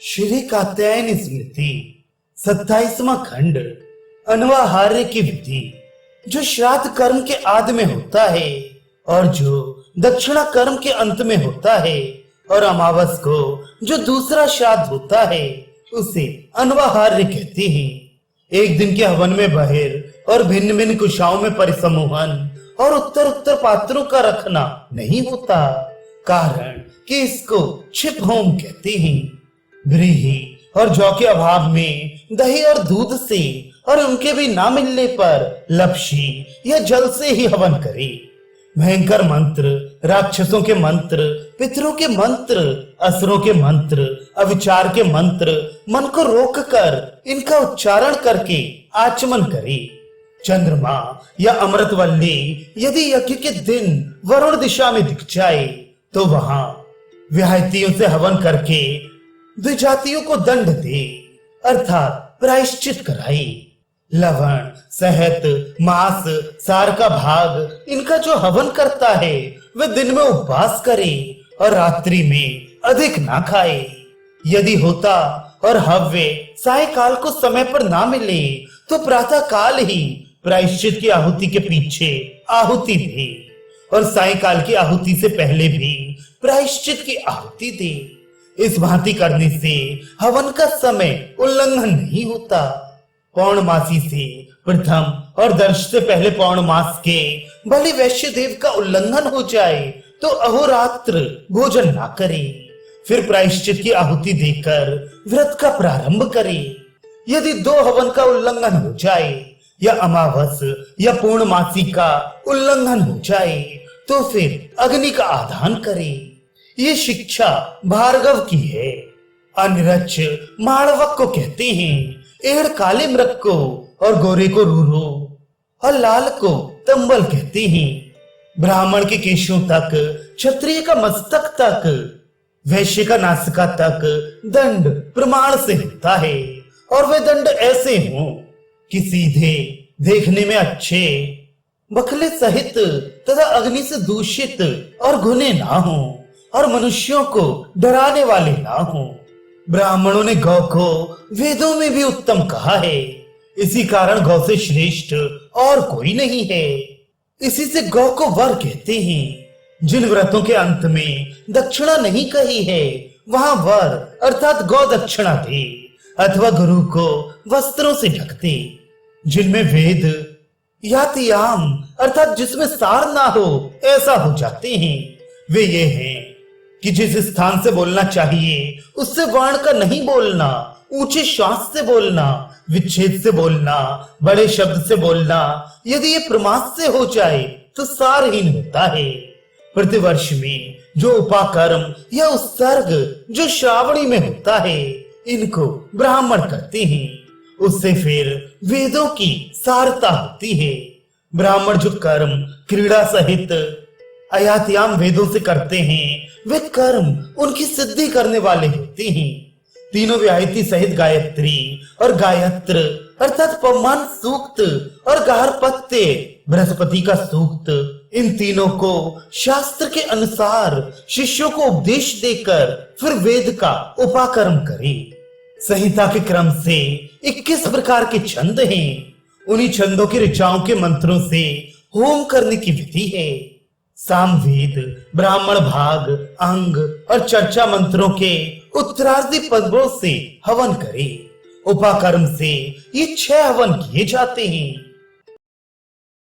श्री कात्यायनी स्मृति 27वां खंड अनवाहार्य की विधि, जो श्राद्ध कर्म के आदि में होता है और जो दक्षिणा कर्म के अंत में होता है, और अमावस को जो दूसरा श्राद्ध होता है उसे अनवाहार्य कहते हैं। एक दिन के हवन में बहिर और भिन्न भिन्न कुशाओं में परिसमूहन और उत्तर उत्तर पात्रों का रखना नहीं होता, कारण कि इसको छिप होम कहते हैं। व्रीहि और जौ के अभाव में दही और दूध से और उनके भी ना मिलने पर लपशी या जल से ही हवन करे। भयंकर मंत्र, राक्षसों के मंत्र, पितरों के मंत्र, असुरों के मंत्र, अविचार के मंत्र, मन को रोक कर इनका उच्चारण करके आचमन करे। चंद्रमा या अमृतवल्ली यदि यज्ञ के दिन वरुण दिशा में दिख जाए तो वहां विहायतियों से हवन करके द्विजातियों को दंड दे, अर्थात प्रायश्चित कराए। लवण, शहद, मांस, सार का भाग इनका जो हवन करता है वह दिन में उपवास करे और रात्रि में अधिक ना खाए। यदि होता और हव्य सायकाल को समय पर ना मिले तो प्रातः काल ही प्रायश्चित की आहुति के पीछे आहुति दे और सायकाल की आहुति से पहले भी प्रायश्चित की आहुति दे। इस भांति करने से हवन का समय उल्लंघन नहीं होता। पौर्णमासी से प्रथम और दर्श से पहले पौर्णमास के भले वैश्य देव का उल्लंघन हो जाए तो अहोरात्र भोजन ना करे, फिर प्रायश्चित की आहुति देकर व्रत का प्रारंभ करे। यदि दो हवन का उल्लंघन हो जाए या अमावस या पूर्णमासी का उल्लंघन हो जाए तो फिर अग्नि का आधान करे। ये शिक्षा भार्गव की है। अनिरच माणवक को कहते हैं, एड़ काले मृग को और गोरे को रूरो और लाल को तंबल कहते हैं। ब्राह्मण के केशों तक, क्षत्रिय का मस्तक तक, वैश्य का नासिका तक दंड प्रमाण से होता है और वे दंड ऐसे हों कि सीधे, देखने में अच्छे, बखले सहित तथा अग्नि से दूषित और घुने ना हो और मनुष्यों को डराने वाले ना हो। ब्राह्मणों ने गौ को वेदों में भी उत्तम कहा है, इसी कारण गौ से श्रेष्ठ और कोई नहीं है। इसी से गौ को वर कहते हैं। जिन व्रतों के अंत में दक्षिणा नहीं कही है वहां वर अर्थात गौ दक्षिणा दे अथवा गुरु को वस्त्रों से ढक दे। जिनमें वेद यातियाम अर्थात जिसमें सार ना हो ऐसा हो जाते हैं, वे ये हैं कि जिस स्थान से बोलना चाहिए उससे वर्ण का नहीं बोलना, ऊंचे श्वास से बोलना, विच्छेद से बोलना, बड़े शब्द से बोलना। यदि ये प्रमाद से हो जाए तो सारहीन होता है। प्रतिवर्ष में जो उपाकर्म या उत्सर्ग जो श्रावणी में होता है इनको ब्राह्मण करते हैं, उससे फिर वेदों की सारता होती है। ब्राह्मण जो कर्म क्रीड़ा सहित अयात्याम वेदों से करते हैं वे कर्म उनकी सिद्धि करने वाले होते हैं। तीनों व्याहति सहित गायत्री और गायत्र अर्थात पवमान सूक्त और गार्हपत्य बृहस्पति का सूक्त, इन तीनों को शास्त्र के अनुसार शिष्यों को उपदेश देकर फिर वेद का उपाकर्म करे। संहिता के क्रम से 21 प्रकार के छंद हैं। उन्हीं छंदों की ऋचाओं के मंत्रों से होम करने की विधि है। सामवेद, ब्राह्मण भाग, अंग और चर्चा मंत्रों के उत्तरार्धी पदों से हवन करे। उपाकर्म से ये 6 हवन किए जाते हैं।